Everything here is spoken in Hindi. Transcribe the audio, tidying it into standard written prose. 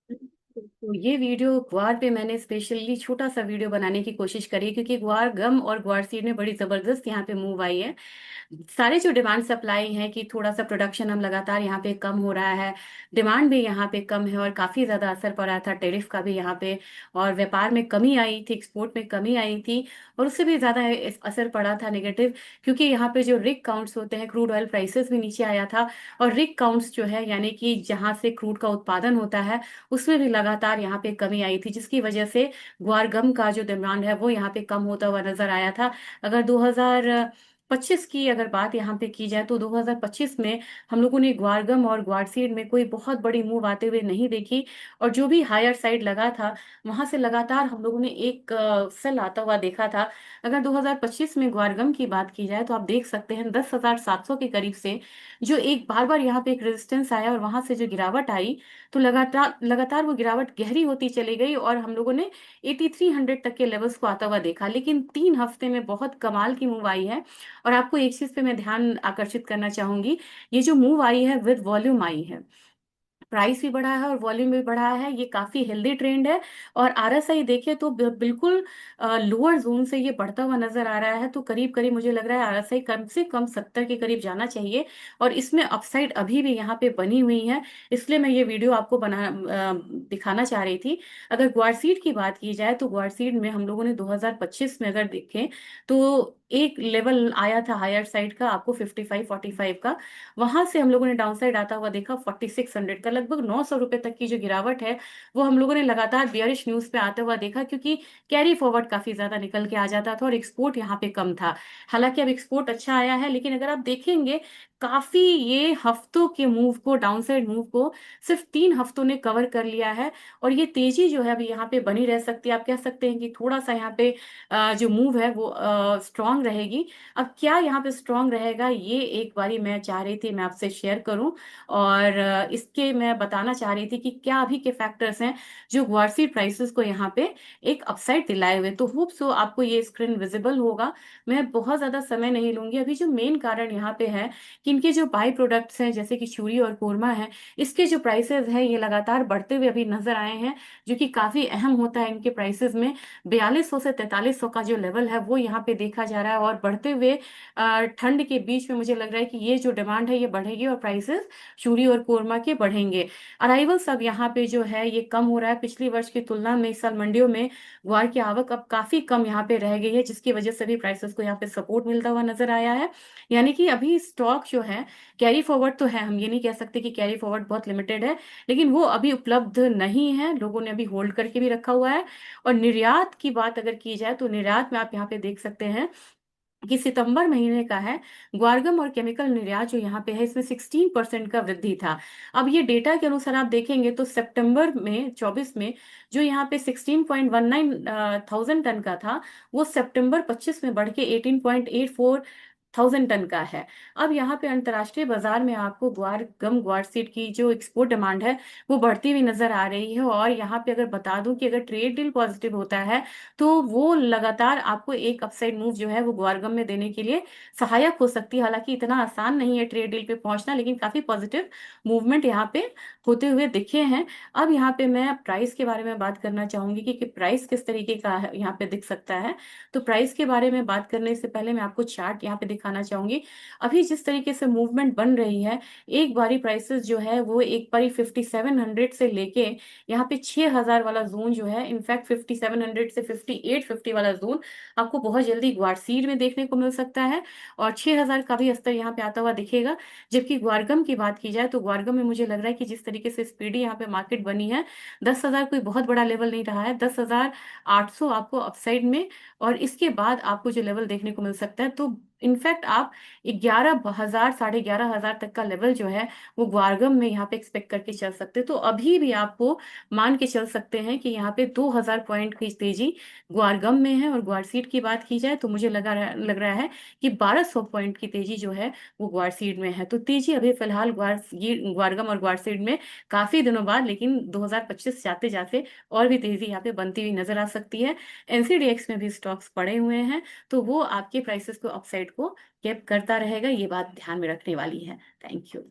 तो ये वीडियो ग्वार पे मैंने स्पेशली छोटा सा वीडियो बनाने की कोशिश करी, क्योंकि ग्वार गम और ग्वार सीड में बड़ी जबरदस्त यहाँ पे मूव आई है। सारे जो डिमांड सप्लाई है कि थोड़ा सा प्रोडक्शन हम लगातार यहाँ पे कम हो रहा है, डिमांड भी यहाँ पे कम है, और काफी ज्यादा असर पड़ा था टैरिफ का भी यहाँ पे। और व्यापार में कमी आई थी, एक्सपोर्ट में कमी आई थी, और उससे भी ज्यादा असर पड़ा था नेगेटिव, क्योंकि यहाँ पे जो रिग काउंट्स होते हैं, क्रूड ऑयल प्राइसेस भी नीचे आया था। और रिग काउंट्स जो है, यानी कि जहां से क्रूड का उत्पादन होता है, उसमें भी लगातार यहाँ पे कमी आई थी, जिसकी वजह से ग्वार गम का जो डिमांड है वो यहाँ पे कम होता हुआ नजर आया था। अगर 2025 की अगर बात यहाँ पे की जाए, तो 2025 में हम लोगों ने ग्वारगम और ग्वारसीड में कोई बहुत बड़ी मूव आते हुए नहीं देखी। और जो भी हायर साइड लगा था, वहां से लगातार हम लोगों ने एक सेल आता हुआ देखा था। अगर 2025 में ग्वारगम की बात की जाए, तो आप देख सकते हैं 10,700 के करीब से जो एक बार बार यहाँ पे एक रेजिस्टेंस आया, और वहां से जो गिरावट आई, तो लगातार लगातार वो गिरावट गहरी होती चली गई, और हम लोगों ने 8300 तक के लेवल्स को आता हुआ देखा। लेकिन 3 हफ्ते में बहुत कमाल की मूव आई है। और आपको एक चीज पे मैं ध्यान आकर्षित करना चाहूंगी, ये जो मूव आई है विद वॉल्यूम आई है, प्राइस भी बढ़ा है और वॉल्यूम भी बढ़ा है, ये काफी हेल्दी ट्रेंड है। और आरएसआई देखे तो बिल्कुल लोअर जोन से ये बढ़ता हुआ नजर आ रहा है, तो करीब करीब मुझे लग रहा है आरएसआई कम से कम 70 के करीब जाना चाहिए। और इसमें अपसाइड अभी भी यहाँ पे बनी हुई है, इसलिए मैं ये वीडियो आपको दिखाना चाह रही थी। अगर ग्वारसीड की बात की जाए, तो ग्वारसीड में हम लोगों ने 2025 में अगर देखें, तो एक लेवल आया था हायर साइड का, आपको 55-45 का, वहां से हम लोगों ने डाउन साइड आता हुआ देखा 4600 का, लगभग 900 रुपए तक की जो गिरावट है, वो हम लोगों ने लगातार बियरिश न्यूज पे आते हुआ देखा, क्योंकि कैरी फॉरवर्ड काफी ज्यादा निकल के आ जाता था और एक्सपोर्ट यहाँ पे कम था। हालांकि अब एक्सपोर्ट अच्छा आया है, लेकिन अगर आप देखेंगे, काफी ये हफ्तों के मूव को, डाउनसाइड मूव को सिर्फ 3 हफ्तों ने कवर कर लिया है। और ये तेजी जो है अभी यहाँ पे बनी रह सकती है। आप कह सकते हैं कि थोड़ा सा यहाँ पे जो मूव है वो स्ट्रांग रहेगी। अब क्या यहाँ पे स्ट्रांग रहेगा, ये एक बारी मैं चाह रही थी मैं आपसे शेयर करूं। और इसके मैं बताना चाह रही थी कि क्या अभी के फैक्टर्स हैं जो ग्वारसी प्राइसेस को यहाँ पे एक अपसाइड दिलाए हुए। तो होप सो आपको ये स्क्रीन विजिबल होगा। मैं बहुत ज्यादा समय नहीं लूंगी। अभी जो मेन कारण यहाँ पे है कि इनके जो बाई प्रोडक्ट्स हैं, जैसे कि चूड़ी और कोरमा है, इसके जो प्राइसेस है ये लगातार बढ़ते हुए अभी नजर आए हैं, जो कि काफी अहम होता है इनके प्राइसेस में। 4200 से 4300 का जो लेवल है वो यहाँ पे देखा जा रहा है, और बढ़ते हुए ठंड के बीच में मुझे लग रहा है कि ये जो डिमांड है ये बढ़ेगी, और प्राइसेस चूड़ी और कोरमा के बढ़ेंगे। अराइवल्स अब यहाँ पे जो है ये कम हो रहा है, पिछली वर्ष की तुलना में इस साल मंडियों में ग्वार की आवक अब काफी कम यहाँ पे रह गई है, जिसकी वजह से भी प्राइसेस को यहाँ पे सपोर्ट मिलता हुआ नजर आया है। यानी कि अभी स्टॉक जो है, कैरी फॉरवर्ड तो है, हम ये नहीं कह सकते कि कैरी फॉरवर्ड बहुत लिमिटेड है, लेकिन वो अभी उपलब्ध नहीं है, लोगों ने अभी होल्ड करके भी रखा हुआ है। और निर्यात की बात अगर की जाए, तो निर्यात में आप यहाँ पे देख सकते हैं कि सितंबर महीने का है, ग्वारगम और केमिकल निर्यात जो यहाँ पे है, इसमें 16% का वृद्धि था। अब ये डेटा के अनुसार आप देखेंगे, तो सितंबर में 24 में जो यहाँ पे 16.19 थाउजेंड टन का था, वो सितंबर 25 में बढ़ के 18.84 थाउजेंड टन का है। अब यहाँ पे अंतर्राष्ट्रीय बाजार में आपको ग्वार गम ग्वार सीड की जो एक्सपोर्ट डिमांड है वो बढ़ती हुई नजर आ रही है। और यहाँ पे अगर बता दूं कि अगर ट्रेड डील पॉजिटिव होता है, तो वो लगातार आपको एक अपसाइड मूव जो है वो ग्वारगम में देने के लिए सहायक हो सकती है। हालांकि इतना आसान नहीं है ट्रेड डील पे पहुंचना, लेकिन काफी पॉजिटिव मूवमेंट यहाँ पे होते हुए दिखे हैं। अब यहाँ पे मैं प्राइस के बारे में बात करना चाहूंगी कि प्राइस किस तरीके का यहाँ पे दिख सकता है। तो प्राइस के बारे में बात करने से पहले मैं आपको चार्ट यहाँ पे दिखाना चाहूंगी। अभी जिस तरीके से मूवमेंट बन रही है, एक बारी प्राइसेस जो है वो एक बारी 5700 से लेके यहाँ पे 6000 वाला जोन जो है, इनफैक्ट 5700 से 5850 वाला जोन आपको बहुत जल्दी ग्वारसीड में देखने को मिल सकता है। और 6000 का भी स्तर यहाँ पे आता हुआ दिखेगा। जबकि ग्वारगम की बात की जाए, तो ग्वारगम में मुझे लग रहा है कि जिस तरीके से स्पीडी यहाँ पे मार्केट बनी है, 10,000 कोई बहुत बड़ा लेवल नहीं रहा है, 10,800 आपको अपसाइड में। और इसके बाद आपको जो लेवल देखने को मिल सकता है, तो इनफैक्ट आप 11,000 11,500 तक का लेवल जो है वो ग्वारगम में यहाँ पे एक्सपेक्ट करके चल सकते हैं। तो अभी भी आपको मान के चल सकते हैं कि यहाँ पे 2000 पॉइंट की तेजी ग्वारगम में है। और ग्वारसीड की बात की जाए, तो मुझे लग रहा है कि 1200 पॉइंट की तेजी जो है वो ग्वारसीड में है। तो तेजी अभी फिलहाल ग्वारगम और ग्वारसीड में काफी दिनों बाद, लेकिन 2025 जाते जाते और भी तेजी यहाँ पे बनती हुई नजर आ सकती है। एनसीडीएक्स में भी स्टॉक्स पड़े हुए हैं, तो वो आपके प्राइसेस को अपसाइड को केप करता रहेगा, ये बात ध्यान में रखने वाली है। Thank you.